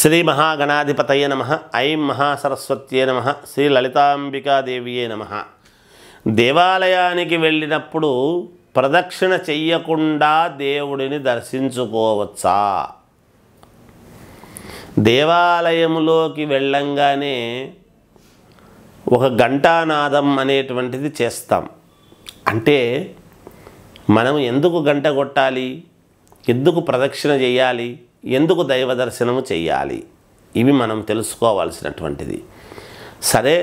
శ్రీ మహాగణాధిపతయ నమః. ఐం మహాసరస్వత్యే నమః. శ్రీ లలితాంబికాదేవియే నమః. దేవాలయానికి వెళ్ళినప్పుడు ప్రదక్షిణ చెయ్యకుండా దేవుడిని దర్శించుకోవచ్చా? దేవాలయములోకి వెళ్ళంగానే ఒక ఘంటానాదం అనేటువంటిది చేస్తాం. అంటే మనం ఎందుకు గంట కొట్టాలి, ఎందుకు ప్రదక్షిణ చేయాలి, ఎందుకు దైవ దర్శనము చేయాలి, ఇవి మనం తెలుసుకోవాల్సినటువంటిది. సరే,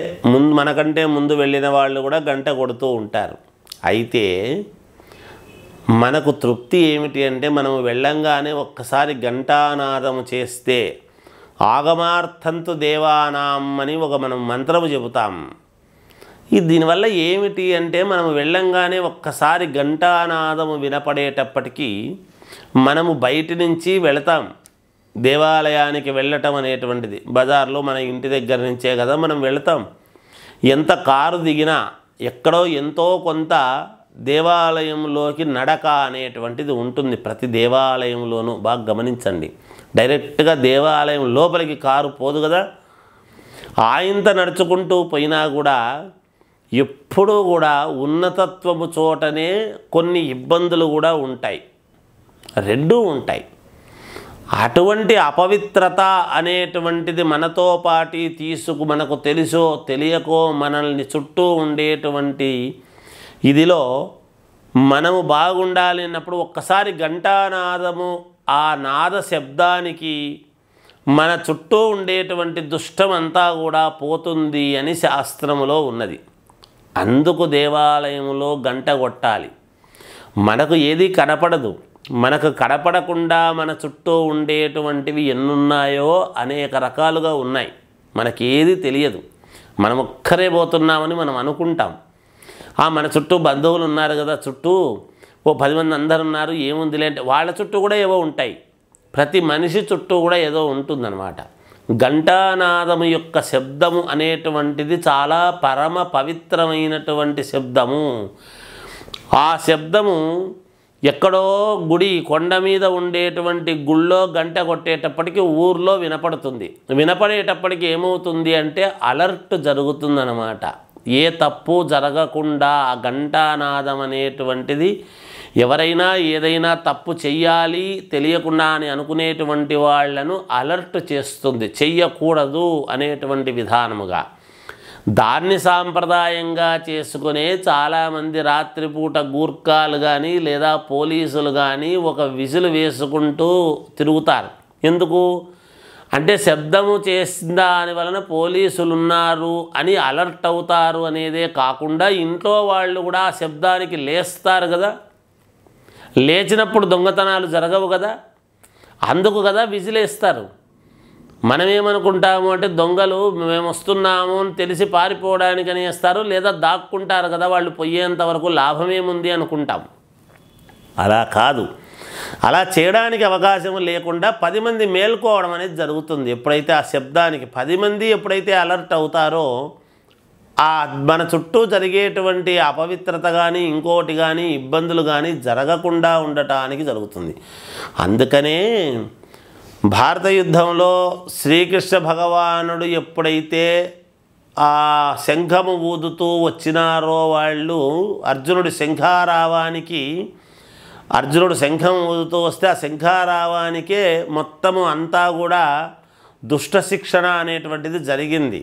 మనకంటే ముందు వెళ్ళిన వాళ్ళు కూడా గంట కొడుతూ ఉంటారు. అయితే మనకు తృప్తి ఏమిటి అంటే మనం వెళ్ళంగానే ఒక్కసారి ఘంటానాదము చేస్తే ఆగమార్థంతు దేవానాం అని మనం మంత్రము చెబుతాం. దీనివల్ల ఏమిటి అంటే మనం వెళ్ళంగానే ఒక్కసారి ఘంటానాదము వినపడేటప్పటికీ మనము బయటి నుంచి వెళతాం. దేవాలయానికి వెళ్ళటం అనేటువంటిది బజార్లో మన ఇంటి దగ్గర నుంచే కదా మనం వెళతాం. ఎంత కారు దిగినా ఎక్కడో ఎంతో కొంత దేవాలయంలోకి నడక అనేటువంటిది ఉంటుంది. ప్రతి దేవాలయంలోనూ బాగా గమనించండి. డైరెక్ట్గా దేవాలయం లోపలికి కారు పోదు కదా. ఆయంత నడుచుకుంటూ పోయినా కూడా ఎప్పుడూ కూడా ఉన్నతత్వము చోటనే కొన్ని ఇబ్బందులు కూడా ఉంటాయి, రెండూ ఉంటాయి. అటువంటి అపవిత్రత అనేటువంటిది మనతో పాటి మనకు తెలుసో తెలియకో మనల్ని చుట్టూ ఉండేటువంటి ఇదిలో మనము బాగుండాలి అన్నప్పుడు ఒక్కసారి ఘంటానాదము, ఆ నాద శబ్దానికి మన చుట్టూ ఉండేటువంటి దుష్టమంతా కూడా పోతుంది అని శాస్త్రములో ఉన్నది. అందుకు దేవాలయంలో గంట కొట్టాలి. మనకు ఏది కనపడదు. మనకు కనపడకుండా మన చుట్టూ ఉండేటువంటివి ఎన్నున్నాయో అనేక రకాలుగా ఉన్నాయి. మనకేది తెలియదు. మనం ఒక్కరే పోతున్నామని మనం అనుకుంటాం. మన చుట్టూ బంధువులు ఉన్నారు కదా, చుట్టూ 10 మంది అందరు ఉన్నారు, ఏముందిలే అంటే వాళ్ళ చుట్టూ కూడా ఏవో ఉంటాయి. ప్రతి మనిషి చుట్టూ కూడా ఏదో ఉంటుందన్నమాట. ఘంటానాదము యొక్క శబ్దము అనేటువంటిది చాలా పరమ పవిత్రమైనటువంటి శబ్దము. ఆ శబ్దము ఎక్కడో గుడి కొండ మీద ఉండేటువంటి గుళ్ళో గంట కొట్టేటప్పటికి ఊర్లో వినపడుతుంది. వినపడేటప్పటికి ఏమవుతుంది అంటే అలర్ట్ జరుగుతుందన్నమాట. ఏ తప్పు జరగకుండా ఆ ఘంటానాదం అనేటువంటిది ఎవరైనా ఏదైనా తప్పు చెయ్యాలి తెలియకుండా అని అనుకునేటువంటి వాళ్లను అలర్ట్ చేస్తుంది, చెయ్యకూడదు అనేటువంటి విధానముగా. దాన్ని సాంప్రదాయంగా చేసుకునే చాలామంది రాత్రిపూట గూర్ఖాలు కానీ లేదా పోలీసులు కానీ ఒక విజిల్ వేసుకుంటూ తిరుగుతారు. ఎందుకు అంటే శబ్దము చేసిన దాని వలన పోలీసులు ఉన్నారు అని అలర్ట్ అవుతారు అనేదే కాకుండా ఇంట్లో వాళ్ళు కూడా ఆ శబ్దానికి లేస్తారు కదా. లేచినప్పుడు దొంగతనాలు జరగవు కదా, అందుకు కదా విజిలేస్తారు. మనమేమనుకుంటాము అంటే దొంగలు మేము వస్తున్నాము అని తెలిసి పారిపోవడానికి అనేస్తారు, లేదా దాక్కుంటారు కదా, వాళ్ళు పోయేంత వరకు లాభమేముంది అనుకుంటాం. అలా కాదు. అలా చేయడానికి అవకాశం లేకుండా 10 మంది మేల్కోవడం అనేది జరుగుతుంది. ఎప్పుడైతే ఆ శబ్దానికి 10 మంది ఎప్పుడైతే అలర్ట్ అవుతారో మన చుట్టూ జరిగేటువంటి అపవిత్రత కానీ ఇంకోటి కానీ ఇబ్బందులు కానీ జరగకుండా ఉండటానికి జరుగుతుంది. అందుకనే భారత యుద్ధంలో శ్రీకృష్ణ భగవానుడు ఎప్పుడైతే ఆ శంఖము ఊదుతూ వచ్చినారో వాళ్ళు అర్జునుడి శంఖారావానికి, అర్జునుడు శంఖం ఊదుతూ వస్తే ఆ శంఖారావానికే మొత్తము అంతా కూడా దుష్ట శిక్షణ అనేటువంటిది జరిగింది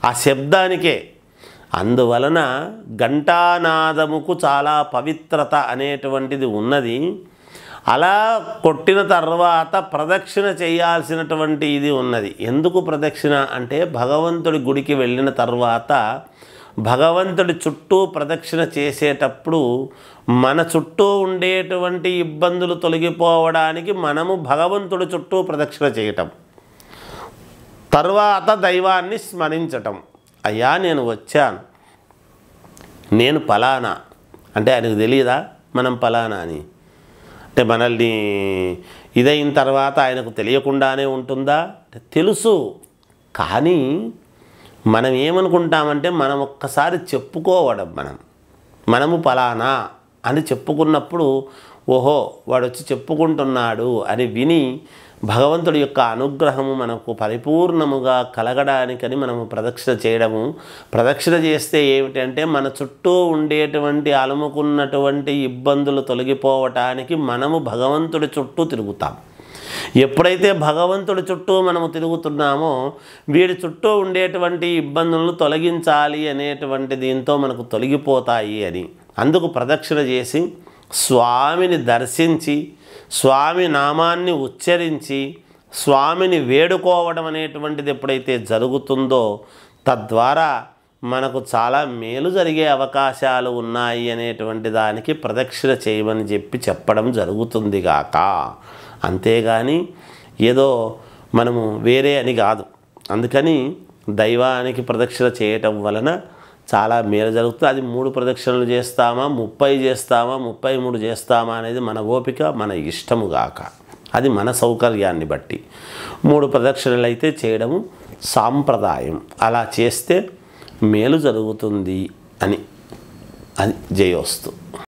ఆ శబ్దానికే. అందువలన ఘంటానాదముకు చాలా పవిత్రత అనేటువంటిది ఉన్నది. అలా కొట్టిన తర్వాత ప్రదక్షిణ చేయాల్సినటువంటి ఇది ఉన్నది. ఎందుకు ప్రదక్షిణ అంటే భగవంతుడి గుడికి వెళ్ళిన తర్వాత భగవంతుడి చుట్టూ ప్రదక్షిణ చేసేటప్పుడు మన చుట్టూ ఉండేటువంటి ఇబ్బందులు తొలగిపోవడానికి మనము భగవంతుడి చుట్టూ ప్రదక్షిణ చేయటం, తర్వాత దైవాన్ని స్మరించటం. అయ్యా నేను వచ్చాను, నేను పలానా అంటే ఆయనకు తెలియదా మనం పలానా అని? అంటే మనల్ని ఇదైన తర్వాత ఆయనకు తెలియకుండానే ఉంటుందా? తెలుసు. కానీ మనం ఏమనుకుంటామంటే మనం ఒక్కసారి చెప్పుకోవడం, మనము పలానా అని చెప్పుకున్నప్పుడు ఓహో వాడు వచ్చి చెప్పుకుంటున్నాడు అని విని భగవంతుడి యొక్క అనుగ్రహము మనకు పరిపూర్ణముగా కలగడానికని మనము ప్రదక్షిణ చేయడము. ప్రదక్షిణ చేస్తే ఏమిటంటే మన చుట్టూ ఉండేటువంటి అలుముకున్నటువంటి ఇబ్బందులు తొలగిపోవటానికి మనము భగవంతుడి చుట్టూ తిరుగుతాం. ఎప్పుడైతే భగవంతుడి చుట్టూ మనము తిరుగుతున్నామో వీడి చుట్టూ ఉండేటువంటి ఇబ్బందులను తొలగించాలి అనేటువంటి దీంతో మనకు తొలగిపోతాయి అని. అందుకు ప్రదక్షిణ చేసి స్వామిని దర్శించి స్వామి నామాన్ని ఉచ్చరించి స్వామిని వేడుకోవడం అనేటువంటిది ఎప్పుడైతే జరుగుతుందో తద్వారా మనకు చాలా మేలు జరిగే అవకాశాలు ఉన్నాయి అనేటువంటి దానికి ప్రదక్షిణ చేయమని చెప్పడం జరుగుతుంది గాక. అంతేగాని ఏదో మనము వేరే అని కాదు. అందుకని దైవానికి ప్రదక్షిణ చేయటం వలన చాలా మేలు జరుగుతుంది. అది 3 ప్రదక్షిణలు చేస్తామా, 30 చేస్తామా, 33 చేస్తామా అనేది మన ఓపిక, మన ఇష్టము గాక. అది మన సౌకర్యాన్ని బట్టి 3 ప్రదక్షిణలు అయితే చేయడము సాంప్రదాయం. అలా చేస్తే మేలు జరుగుతుంది అని. అది జయోస్తు.